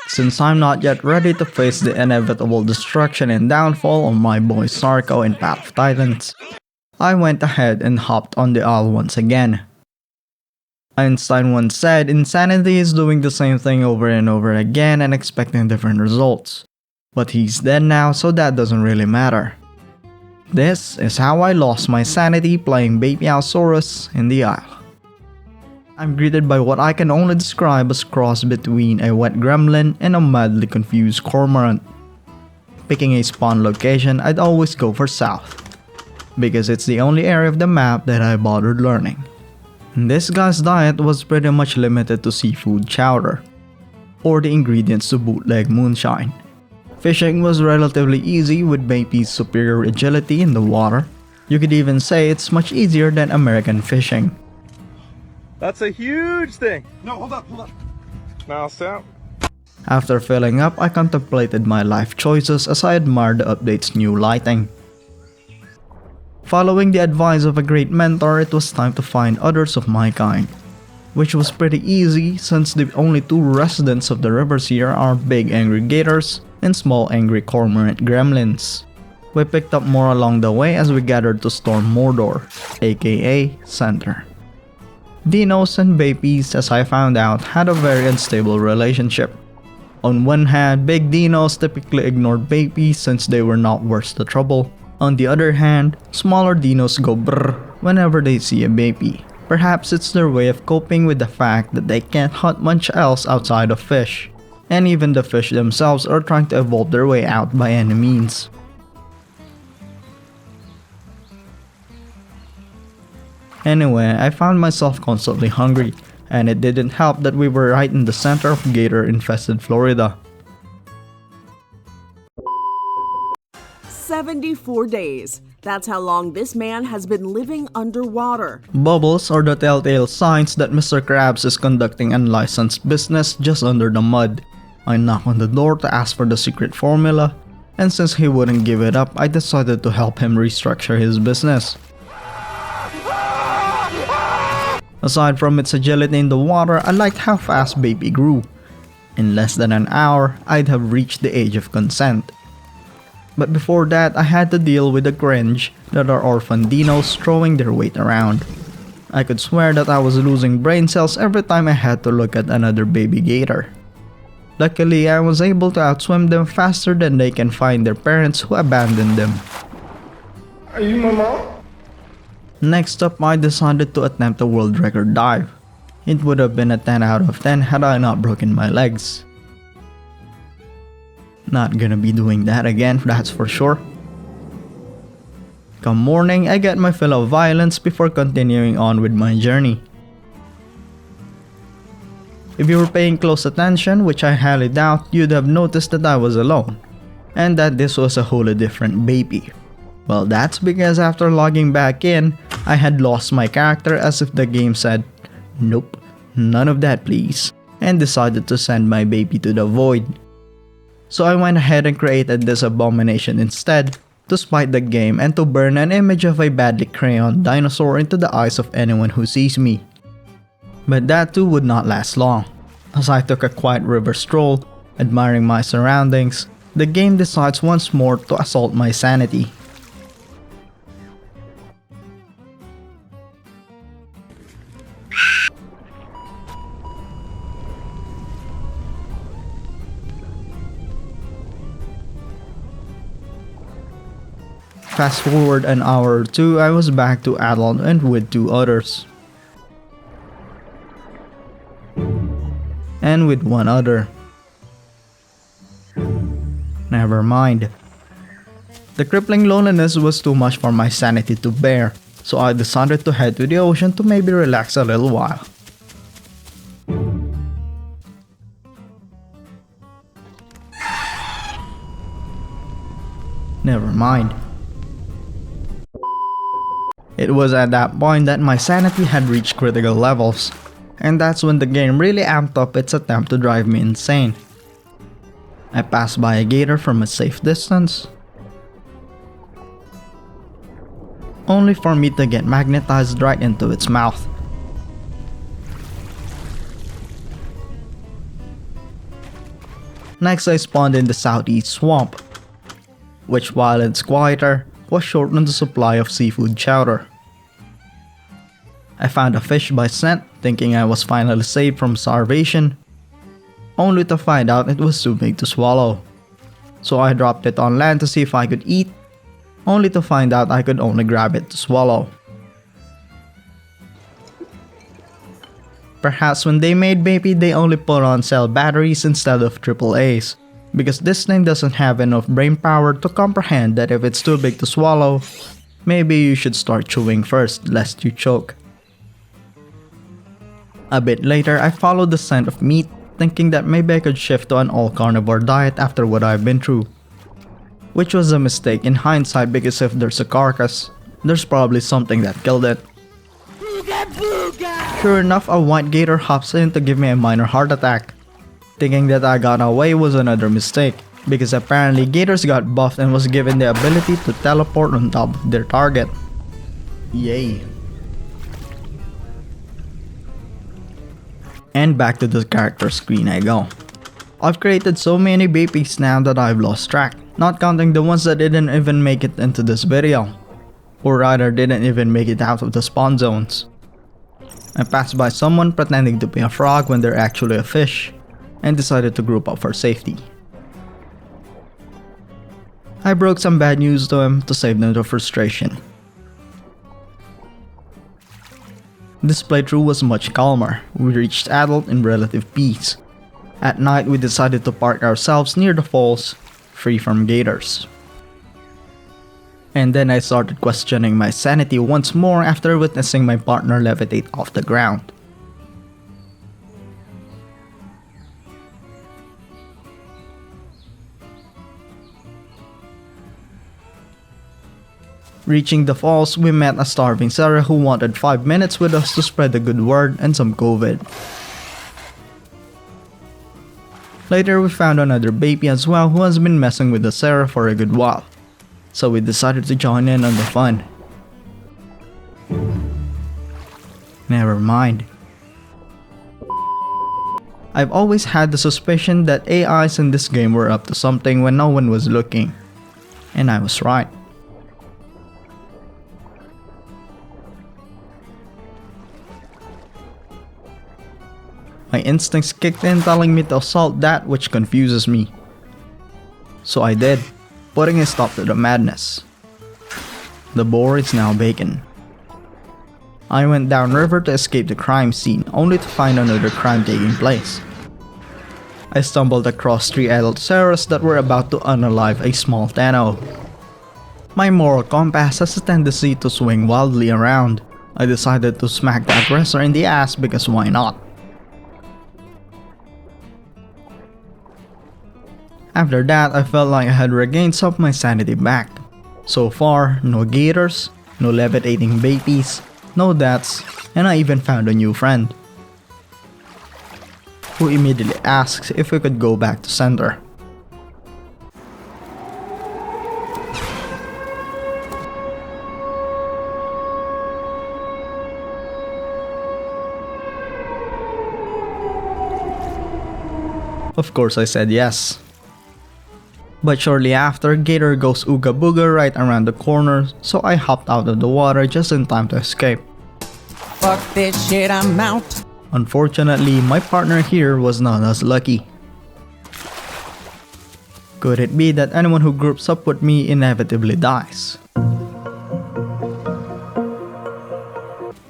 Since I'm not yet ready to face the inevitable destruction and downfall of my boy Sarko in Path of Titans, I went ahead and hopped on the owl once again. Einstein once said insanity is doing the same thing over and over again and expecting different results. But he's dead now, so that doesn't really matter. This is how I lost my sanity playing Beipiaosaurus in the Isle. I'm greeted by what I can only describe as cross between a wet gremlin and a madly confused cormorant. Picking a spawn location, I'd always go for south, because it's the only area of the map that I bothered learning. This guy's diet was pretty much limited to seafood chowder, or the ingredients to bootleg moonshine. Fishing was relatively easy with Beipi's superior agility in the water. You could even say it's much easier than American fishing. That's a huge thing. No, hold up. Mouse out. After filling up, I contemplated my life choices as I admired the update's new lighting. Following the advice of a great mentor, it was time to find others of my kind, which was pretty easy since the only two residents of the rivers here are big angry gators and small angry cormorant gremlins. We picked up more along the way as we gathered to storm Mordor, aka Center. Dinos and Beipis, as I found out, had a very unstable relationship. On one hand, big dinos typically ignored Beipis since they were not worth the trouble. On the other hand, smaller dinos go brrr whenever they see a Beipi. Perhaps it's their way of coping with the fact that they can't hunt much else outside of fish. And even the fish themselves are trying to evolve their way out by any means. Anyway, I found myself constantly hungry, and it didn't help that we were right in the center of gator-infested Florida. 74 days. That's how long this man has been living underwater. Bubbles are the telltale signs that Mr. Krabs is conducting unlicensed business just under the mud. I knocked on the door to ask for the secret formula, and since he wouldn't give it up, I decided to help him restructure his business. Aside from its agility in the water, I liked how fast Beipi grew. In less than an hour, I'd have reached the age of consent. But before that, I had to deal with the cringe that are orphan dinos throwing their weight around. I could swear that I was losing brain cells every time I had to look at another baby gator. Luckily, I was able to outswim them faster than they can find their parents who abandoned them. Are you my mom? Next up, I decided to attempt a world record dive. It would have been a 10 out of 10 had I not broken my legs. Not gonna be doing that again, that's for sure. Come morning, I get my fill of violence before continuing on with my journey. If you were paying close attention, which I highly doubt, you'd have noticed that I was alone, and that this was a wholly different Beipi. Well, that's because after logging back in, I had lost my character as if the game said, "Nope, none of that please," and decided to send my Beipi to the void. So I went ahead and created this abomination instead, to spite the game and to burn an image of a badly crayoned dinosaur into the eyes of anyone who sees me. But that too would not last long. As I took a quiet river stroll, admiring my surroundings, the game decides once more to assault my sanity. Fast forward an hour or two, I was back to Adlon and with two others. And with one other. Never mind. The crippling loneliness was too much for my sanity to bear, so I decided to head to the ocean to maybe relax a little while. Never mind. It was at that point that my sanity had reached critical levels, and that's when the game really amped up its attempt to drive me insane. I passed by a gator from a safe distance, only for me to get magnetized right into its mouth. Next I spawned in the southeast swamp, which while it's quieter, was short on the supply of seafood chowder. I found a fish by scent, thinking I was finally saved from starvation, only to find out it was too big to swallow. So I dropped it on land to see if I could eat, only to find out I could only grab it to swallow. Perhaps when they made Beipi they only put on cell batteries instead of AAAs, because this thing doesn't have enough brain power to comprehend that if it's too big to swallow, maybe you should start chewing first lest you choke. A bit later I followed the scent of meat, thinking that maybe I could shift to an all-carnivore diet after what I've been through. Which was a mistake in hindsight, because if there's a carcass, there's probably something that killed it. Sure enough, a white gator hops in to give me a minor heart attack. Thinking that I got away was another mistake, because apparently gators got buffed and was given the ability to teleport on top of their target. Yay. And back to the character screen I go. I've created so many Beipis now that I've lost track, not counting the ones that didn't even make it into this video. Or rather didn't even make it out of the spawn zones. I passed by someone pretending to be a frog when they're actually a fish, and decided to group up for safety. I broke some bad news to him to save them the frustration. This playthrough was much calmer. We reached adult in relative peace. At night we decided to park ourselves near the falls, free from gators. And then I started questioning my sanity once more after witnessing my partner levitate off the ground. Reaching the falls, we met a starving Sarah who wanted 5 minutes with us to spread the good word and some COVID. Later we found another Beipi as well who has been messing with the Sarah for a good while, so we decided to join in on the fun. Never mind. I've always had the suspicion that AIs in this game were up to something when no one was looking, and I was right. My instincts kicked in telling me to assault that which confuses me. So I did, putting a stop to the madness. The boar is now bacon. I went downriver to escape the crime scene, only to find another crime taking place. I stumbled across 3 adult Sarahs that were about to unalive a small Tano. My moral compass has a tendency to swing wildly around. I decided to smack the aggressor in the ass because why not? After that, I felt like I had regained some of my sanity back. So far, no gators, no levitating Beipis, no deaths, and I even found a new friend, who immediately asks if we could go back to center. Of course I said yes. But shortly after, gator goes ooga booga right around the corner, so I hopped out of the water just in time to escape. Fuck this shit, I'm out. Unfortunately, my partner here was not as lucky. Could it be that anyone who groups up with me inevitably dies?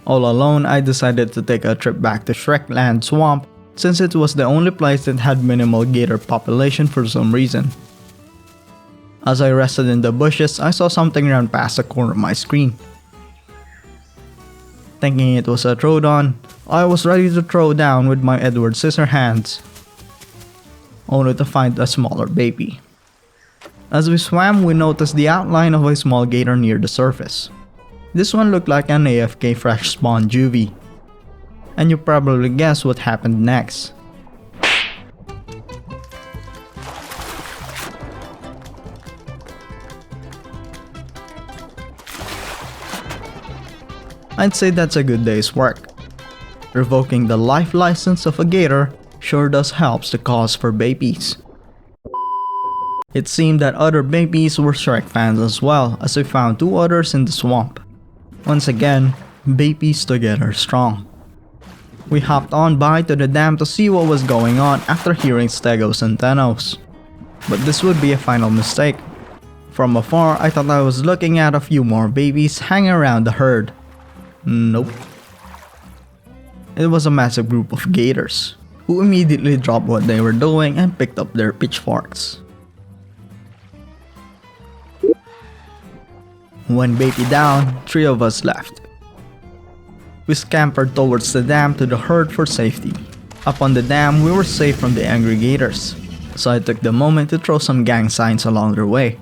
All alone, I decided to take a trip back to Shrekland Swamp, since it was the only place that had minimal gator population for some reason. As I rested in the bushes, I saw something run past the corner of my screen. Thinking it was a Throwdown, I was ready to throw down with my Edward Scissorhands, only to find a smaller Beipi. As we swam, we noticed the outline of a small gator near the surface. This one looked like an AFK fresh spawn juvie. And you probably guess what happened next. I'd say that's a good day's work. Revoking the life license of a gator sure does helps the cause for Beipis. It seemed that other babies were Shrek fans as well, as we found 2 others in the swamp. Once again, babies together strong. We hopped on by to the dam to see what was going on after hearing Stegos and Tenos. But this would be a final mistake. From afar, I thought I was looking at a few more babies hanging around the herd. Nope. It was a massive group of gators, who immediately dropped what they were doing and picked up their pitchforks. When Beipi down, 3 of us left. We scampered towards the dam to the herd for safety. Up on the dam, we were safe from the angry gators, so I took the moment to throw some gang signs along their way.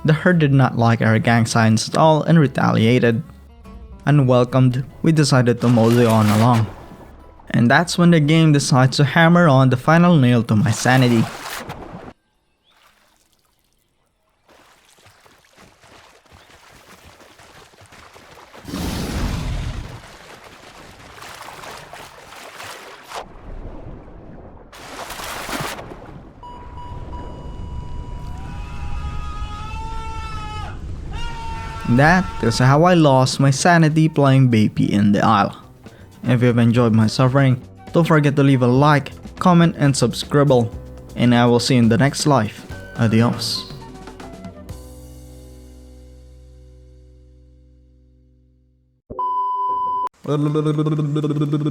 The herd did not like our gang signs at all and retaliated. Unwelcomed, we decided to mosey on along. And that's when the game decides to hammer on the final nail to my sanity. That is how I lost my sanity playing Beipi in the aisle. If you've enjoyed my suffering, don't forget to leave a like, comment, and subscribe. And I will see you in the next life. Adios.